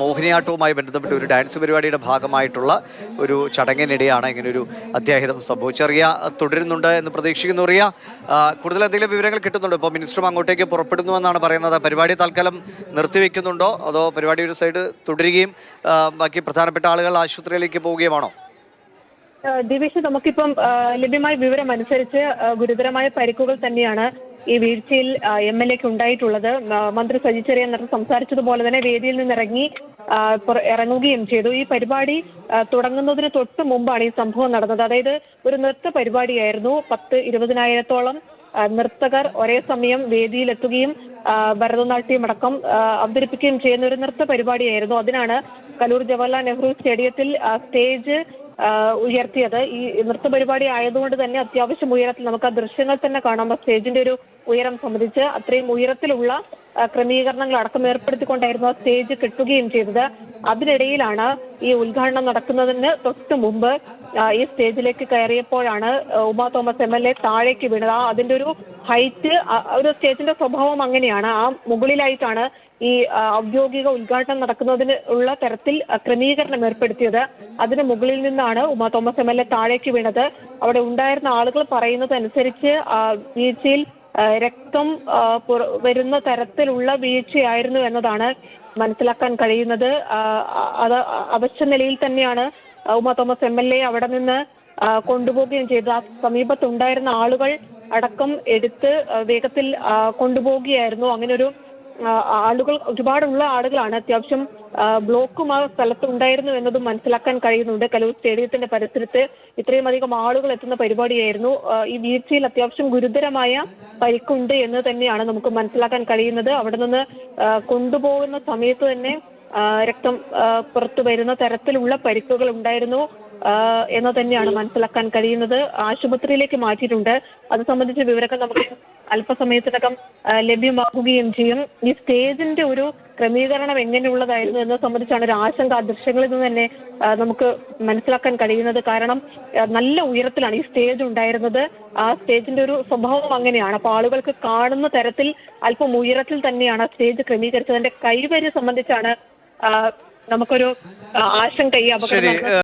മോഹിനിയാട്ടവുമായി ബന്ധപ്പെട്ട ഒരു ഡാൻസ് പരിപാടിയുടെ ഭാഗമായിട്ടുള്ള ഒരു ചടങ്ങിനിടെയാണ് ഇങ്ങനൊരു അത്യാഹിതം സംഭവിച്ചത്. റിയ തുടരുന്നുണ്ട് എന്ന് പ്രതീക്ഷിക്കുന്നു. റിയ, കൂടുതൽ എന്തെങ്കിലും വിവരങ്ങൾ കിട്ടുന്നുണ്ടോ? ഇപ്പോൾ മിനിസ്റ്ററും അങ്ങോട്ടേക്ക് പുറപ്പെടുന്നുവെന്നാണ് പറയുന്നത്. പരിപാടി തൽക്കാലം നിർത്തിവെക്കുന്നുണ്ടോ അതോ പരിപാടി ഒരു സൈഡ് തുടരുകയും ബാക്കി പ്രധാനപ്പെട്ട ആളുകൾ ആശുപത്രിയിലേക്ക് പോവുകയുമാണോ? ദിവേഷ്, നമുക്കിപ്പം ലഭ്യമായ വിവരം അനുസരിച്ച് ഗുരുതരമായ പരിക്കുകൾ തന്നെയാണ് ഈ വീഴ്ചയിൽ MLAക്ക് ഉണ്ടായിട്ടുള്ളത്. മന്ത്രി സജി ചെറിയാൻ നേരത്തെ സംസാരിച്ചതുപോലെ തന്നെ വേദിയിൽ നിന്ന് ഇറങ്ങുകയും ചെയ്തു. ഈ പരിപാടി തുടങ്ങുന്നതിന് തൊട്ട് മുമ്പാണ് ഈ സംഭവം നടന്നത്. അതായത് ഒരു നൃത്ത പരിപാടിയായിരുന്നു. 10-20,000-ഓളം നർത്തകർ ഒരേ സമയം വേദിയിലെത്തുകയും ഭരതനാട്യം അടക്കം അവതരിപ്പിക്കുകയും ചെയ്യുന്ന ഒരു നൃത്ത പരിപാടിയായിരുന്നു. അതിനാണ് കലൂർ ജവഹർലാൽ നെഹ്റു സ്റ്റേഡിയത്തിൽ സ്റ്റേജ് ഉയർത്തിയത്. ഈ നൃത്ത പരിപാടി ആയതുകൊണ്ട് തന്നെ അത്യാവശ്യം ഉയരത്തിൽ നമുക്ക് ആ ദൃശ്യങ്ങൾ തന്നെ കാണാം. സ്റ്റേജിന്റെ ഒരു ഉയരം സംബന്ധിച്ച് അത്രയും ഉയരത്തിലുള്ള ക്രമീകരണങ്ങൾ അടക്കം ഏർപ്പെടുത്തിക്കൊണ്ടായിരുന്നു ആ സ്റ്റേജ് കെട്ടുകയും ചെയ്തത്. അതിനിടയിലാണ് ഈ ഉദ്ഘാടനം നടക്കുന്നതിന് തൊട്ട് മുമ്പ് ഈ സ്റ്റേജിലേക്ക് കയറിയപ്പോഴാണ് ഉമാ തോമസ് MLA താഴേക്ക് വീണത്. അതിന്റെ ഒരു ഹൈറ്റ്, ഒരു സ്റ്റേജിന്റെ സ്വഭാവം അങ്ങനെയാണ്. ആ മുകളിലായിട്ടാണ് ഈ ഔദ്യോഗിക ഉദ്ഘാടനം നടക്കുന്നതിന് ഉള്ള തരത്തിൽ ക്രമീകരണം ഏർപ്പെടുത്തിയത്. അതിന് മുകളിൽ നിന്നാണ് ഉമാ തോമസ് MLA താഴേക്ക് വീണത്. അവിടെ ഉണ്ടായിരുന്ന ആളുകൾ പറയുന്നത് അനുസരിച്ച് വീഴ്ചയിൽ രക്തം വരുന്ന തരത്തിലുള്ള വീഴ്ചയായിരുന്നു എന്നതാണ് മനസ്സിലാക്കാൻ കഴിയുന്നത്. അത് അവശ്യ നിലയിൽ തന്നെയാണ് ഉമാ തോമസ് MLA അവിടെ നിന്ന് കൊണ്ടുപോവുകയും ചെയ്തു. ആ സമീപത്തുണ്ടായിരുന്ന ആളുകൾ അടക്കം എടുത്ത് വേഗത്തിൽ കൊണ്ടുപോവുകയായിരുന്നു. അങ്ങനെ ഒരു ആളുകൾ, ഒരുപാടുള്ള ആളുകളാണ്, അത്യാവശ്യം ബ്ലോക്കും ആ സ്ഥലത്ത് ഉണ്ടായിരുന്നു എന്നതും മനസ്സിലാക്കാൻ കഴിയുന്നുണ്ട്. കലൂർ സ്റ്റേഡിയത്തിന്റെ പരിസരത്ത് ഇത്രയും അധികം ആളുകൾ എത്തുന്ന പരിപാടിയായിരുന്നു. ഈ വീഴ്ചയിൽ അത്യാവശ്യം ഗുരുതരമായ പരിക്കുണ്ട് എന്ന് തന്നെയാണ് നമുക്ക് മനസ്സിലാക്കാൻ കഴിയുന്നത്. അവിടെ നിന്ന് കൊണ്ടുപോകുന്ന സമയത്ത് തന്നെ രക്തം പുറത്തു വരുന്ന തരത്തിലുള്ള പരിക്കുകൾ ഉണ്ടായിരുന്നു എന്ന് തന്നെയാണ് മനസ്സിലാക്കാൻ കഴിയുന്നത്. ആശുപത്രിയിലേക്ക് മാറ്റിയിട്ടുണ്ട്. അത് സംബന്ധിച്ച വിവരങ്ങൾ നമുക്ക് അല്പസമയത്തിനകം ലഭ്യമാകുകയും ചെയ്യും. ഈ സ്റ്റേജിന്റെ ഒരു ക്രമീകരണം എങ്ങനെയുള്ളതായിരുന്നു എന്നത് സംബന്ധിച്ചാണ് ഒരു ആശങ്ക ആ ദൃശ്യങ്ങളിൽ നിന്ന് തന്നെ നമുക്ക് മനസ്സിലാക്കാൻ കഴിയുന്നത്. കാരണം നല്ല ഉയരത്തിലാണ് ഈ സ്റ്റേജ് ഉണ്ടായിരുന്നത്. ആ സ്റ്റേജിന്റെ ഒരു സ്വഭാവം അങ്ങനെയാണ്. അപ്പൊ ആളുകൾക്ക് കാണുന്ന തരത്തിൽ അല്പം ഉയരത്തിൽ തന്നെയാണ് സ്റ്റേജ് ക്രമീകരിച്ചത്. അതിന്റെ കൈവരി സംബന്ധിച്ചാണ് നമുക്കൊരു ആശങ്ക ഈ അപകടം